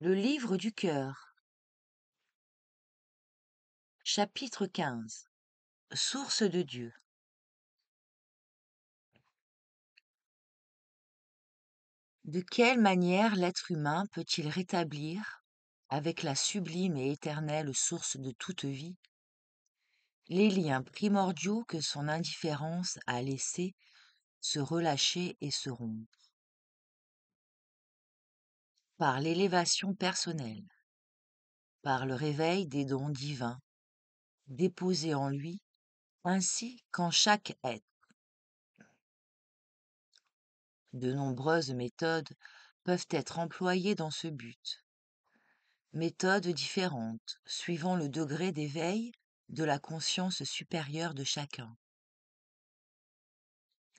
Le livre du cœur, chapitre 15. Source de Dieu. De quelle manière l'être humain peut-il rétablir, avec la sublime et éternelle source de toute vie, les liens primordiaux que son indifférence a laissés se relâcher et se rompre? Par l'élévation personnelle, par le réveil des dons divins, déposés en lui, ainsi qu'en chaque être. De nombreuses méthodes peuvent être employées dans ce but, méthodes différentes suivant le degré d'éveil de la conscience supérieure de chacun,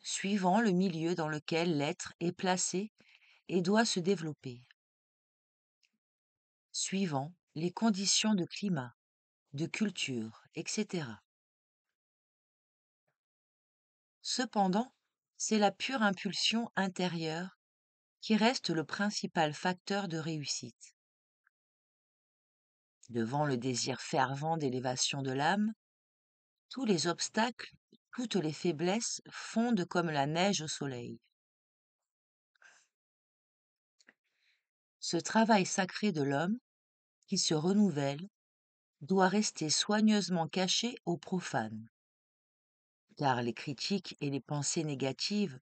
suivant le milieu dans lequel l'être est placé et doit se développer, suivant les conditions de climat, de culture, etc. Cependant, c'est la pure impulsion intérieure qui reste le principal facteur de réussite. Devant le désir fervent d'élévation de l'âme, tous les obstacles, toutes les faiblesses fondent comme la neige au soleil. Ce travail sacré de l'homme, qui se renouvelle, doit rester soigneusement caché aux profanes, car les critiques et les pensées négatives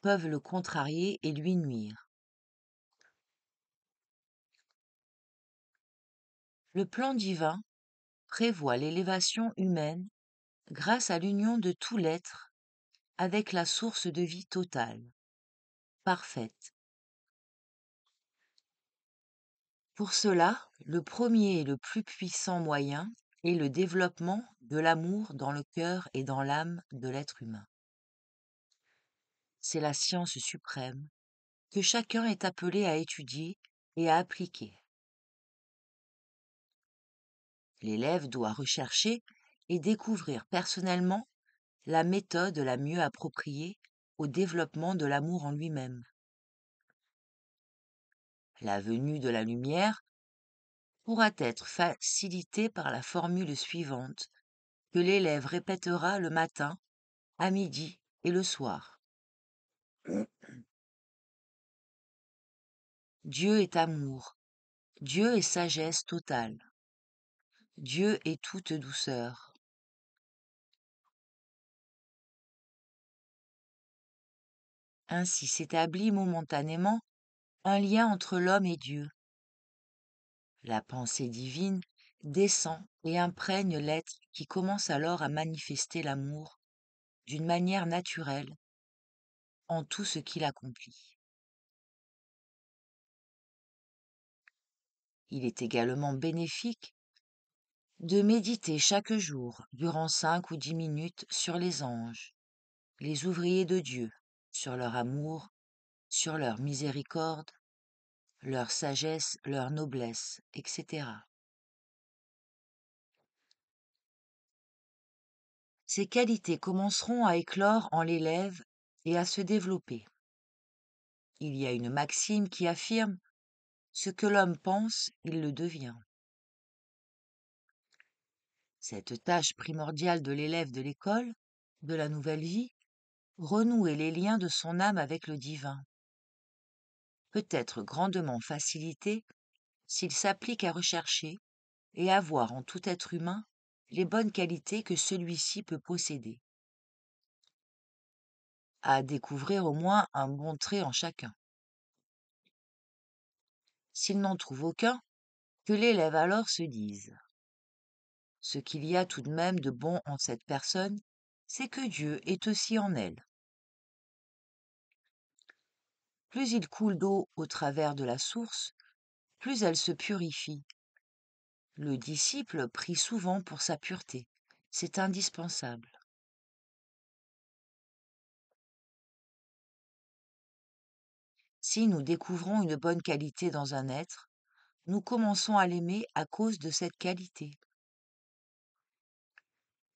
peuvent le contrarier et lui nuire. Le plan divin prévoit l'élévation humaine grâce à l'union de tout l'être avec la source de vie totale, parfaite. Pour cela, le premier et le plus puissant moyen est le développement de l'amour dans le cœur et dans l'âme de l'être humain. C'est la science suprême que chacun est appelé à étudier et à appliquer. L'élève doit rechercher et découvrir personnellement la méthode la mieux appropriée au développement de l'amour en lui-même. La venue de la lumière pourra être facilitée par la formule suivante que l'élève répétera le matin, à midi et le soir. Dieu est amour, Dieu est sagesse totale, Dieu est toute douceur. Ainsi s'établit momentanément un lien entre l'homme et Dieu. La pensée divine descend et imprègne l'être qui commence alors à manifester l'amour d'une manière naturelle en tout ce qu'il accomplit. Il est également bénéfique de méditer chaque jour, durant 5 ou 10 minutes, sur les anges, les ouvriers de Dieu, sur leur amour, sur leur miséricorde, leur sagesse, leur noblesse, etc. Ces qualités commenceront à éclore en l'élève et à se développer. Il y a une maxime qui affirme: ce que l'homme pense, il le devient. Cette tâche primordiale de l'élève de l'école, de la nouvelle vie, renouer les liens de son âme avec le divin, peut être grandement facilitée s'il s'applique à rechercher et à voir en tout être humain les bonnes qualités que celui-ci peut posséder, à découvrir au moins un bon trait en chacun. S'il n'en trouve aucun, que l'élève alors se dise: ce qu'il y a tout de même de bon en cette personne, c'est que Dieu est aussi en elle. Plus il coule d'eau au travers de la source, plus elle se purifie. Le disciple prie souvent pour sa pureté. C'est indispensable. Si nous découvrons une bonne qualité dans un être, nous commençons à l'aimer à cause de cette qualité.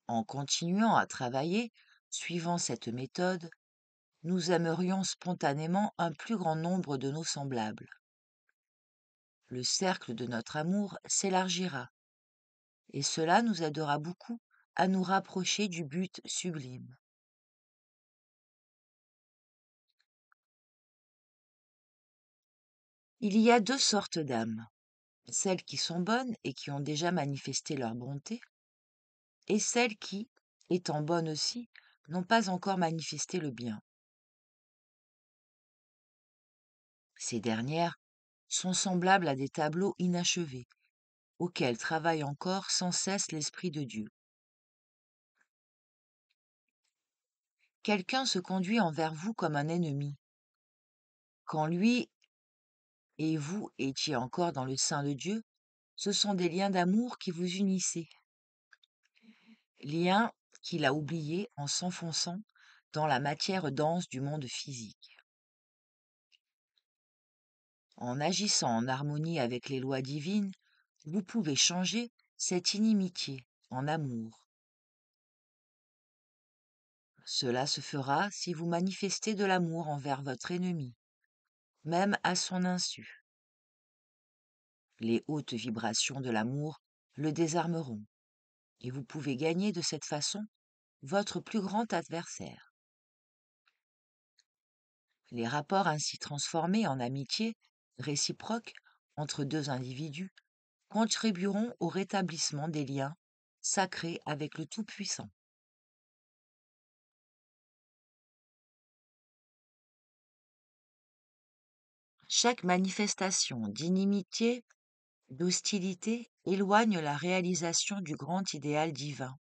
En continuant à travailler, suivant cette méthode, nous aimerions spontanément un plus grand nombre de nos semblables. le cercle de notre amour s'élargira, et cela nous aidera beaucoup à nous rapprocher du but sublime. Il y a deux sortes d'âmes, celles qui sont bonnes et qui ont déjà manifesté leur bonté, et celles qui, étant bonnes aussi, n'ont pas encore manifesté le bien. Ces dernières sont semblables à des tableaux inachevés, auxquels travaille encore sans cesse l'Esprit de Dieu. Quelqu'un se conduit envers vous comme un ennemi, quand lui et vous étiez encore dans le sein de Dieu. Ce sont des liens d'amour qui vous unissaient, liens qu'il a oubliés en s'enfonçant dans la matière dense du monde physique. En agissant en harmonie avec les lois divines, vous pouvez changer cette inimitié en amour. Cela se fera si vous manifestez de l'amour envers votre ennemi, même à son insu. Les hautes vibrations de l'amour le désarmeront, et vous pouvez gagner de cette façon votre plus grand adversaire. Les rapports ainsi transformés en amitié réciproque entre deux individus contribueront au rétablissement des liens sacrés avec le Tout-Puissant. Chaque manifestation d'inimitié, d'hostilité éloigne la réalisation du grand idéal divin.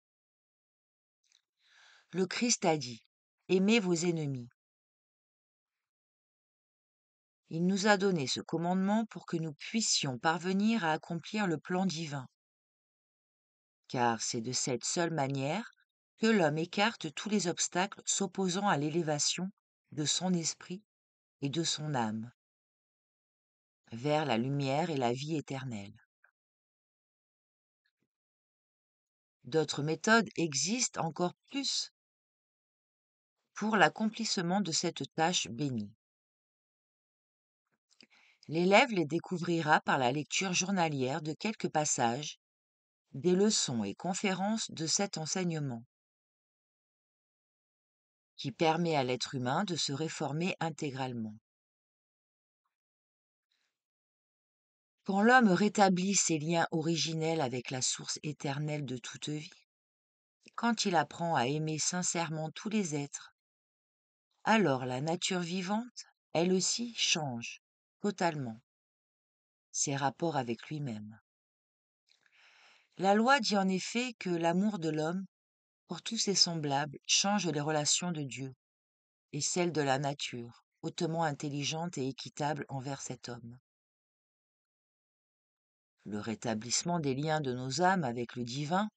Le Christ a dit : « Aimez vos ennemis ». Il nous a donné ce commandement pour que nous puissions parvenir à accomplir le plan divin, car c'est de cette seule manière que l'homme écarte tous les obstacles s'opposant à l'élévation de son esprit et de son âme vers la lumière et la vie éternelle. D'autres méthodes existent encore plus pour l'accomplissement de cette tâche bénie. L'élève les découvrira par la lecture journalière de quelques passages, des leçons et conférences de cet enseignement, qui permet à l'être humain de se réformer intégralement. Quand l'homme rétablit ses liens originels avec la source éternelle de toute vie, quand il apprend à aimer sincèrement tous les êtres, alors la nature vivante, elle aussi, change totalement ses rapports avec lui-même. La loi dit en effet que l'amour de l'homme pour tous ses semblables change les relations de Dieu et celles de la nature, hautement intelligente et équitable envers cet homme. Le rétablissement des liens de nos âmes avec le divin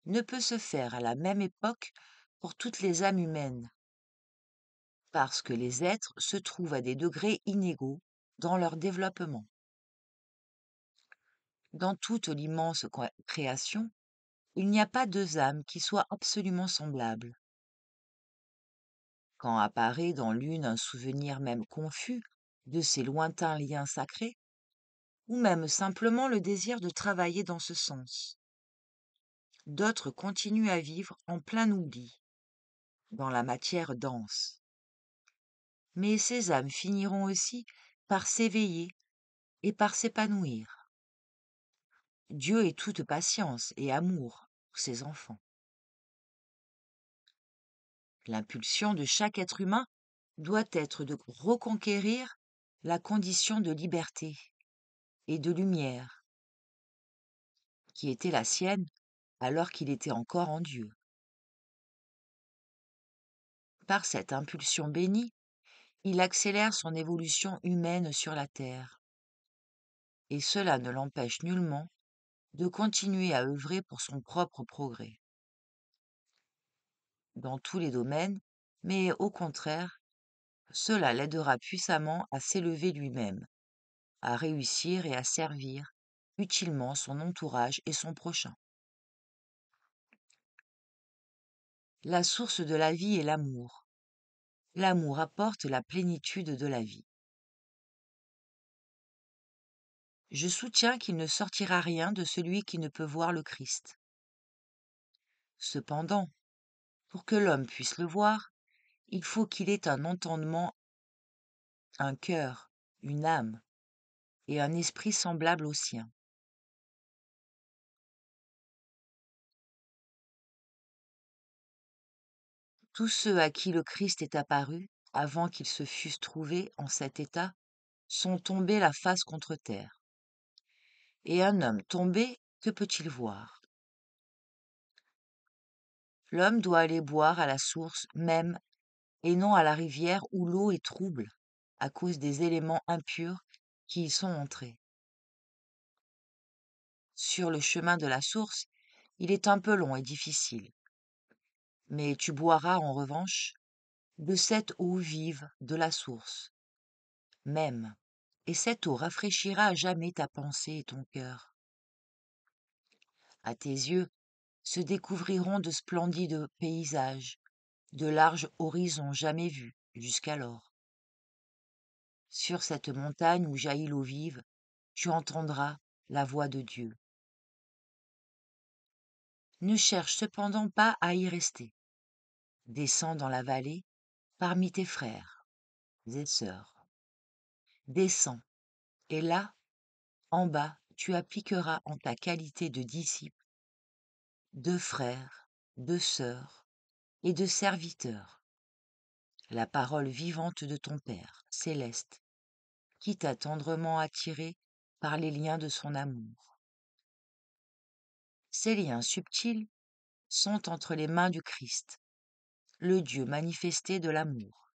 ne peut se faire à la même époque pour toutes les âmes humaines, parce que les êtres se trouvent à des degrés inégaux dans leur développement. Dans toute l'immense création, il n'y a pas deux âmes qui soient absolument semblables. Quand apparaît dans l'une un souvenir même confus de ces lointains liens sacrés, ou même simplement le désir de travailler dans ce sens, d'autres continuent à vivre en plein oubli, dans la matière dense. Mais ces âmes finiront aussi par s'éveiller et par s'épanouir. Dieu est toute patience et amour pour ses enfants. L'impulsion de chaque être humain doit être de reconquérir la condition de liberté et de lumière qui était la sienne alors qu'il était encore en Dieu. Par cette impulsion bénie, il accélère son évolution humaine sur la terre, et cela ne l'empêche nullement de continuer à œuvrer pour son propre progrès, dans tous les domaines, mais au contraire, cela l'aidera puissamment à s'élever lui-même, à réussir et à servir utilement son entourage et son prochain. La source de la vie est l'amour. L'amour apporte la plénitude de la vie. Je soutiens qu'il ne sortira rien de celui qui ne peut voir le Christ. Cependant, pour que l'homme puisse le voir, il faut qu'il ait un entendement, un cœur, une âme et un esprit semblable au sien. Tous ceux à qui le Christ est apparu, avant qu'ils se fussent trouvés en cet état, sont tombés la face contre terre. Et un homme tombé, que peut-il voir? L'homme doit aller boire à la source même et non à la rivière où l'eau est trouble à cause des éléments impurs qui y sont entrés. Sur le chemin de la source, il est un peu long et difficile, mais tu boiras en revanche de cette eau vive de la source même, et cette eau rafraîchira à jamais ta pensée et ton cœur. À tes yeux se découvriront de splendides paysages, de larges horizons jamais vus jusqu'alors. Sur cette montagne où jaillit l'eau vive, tu entendras la voix de Dieu. Ne cherche cependant pas à y rester. Descends dans la vallée parmi tes frères et sœurs. Descends, et là, en bas, tu appliqueras en ta qualité de disciple, de frère, de sœur et de serviteur la parole vivante de ton Père céleste, qui t'a tendrement attiré par les liens de son amour. Ces liens subtils sont entre les mains du Christ, le Dieu manifesté de l'amour.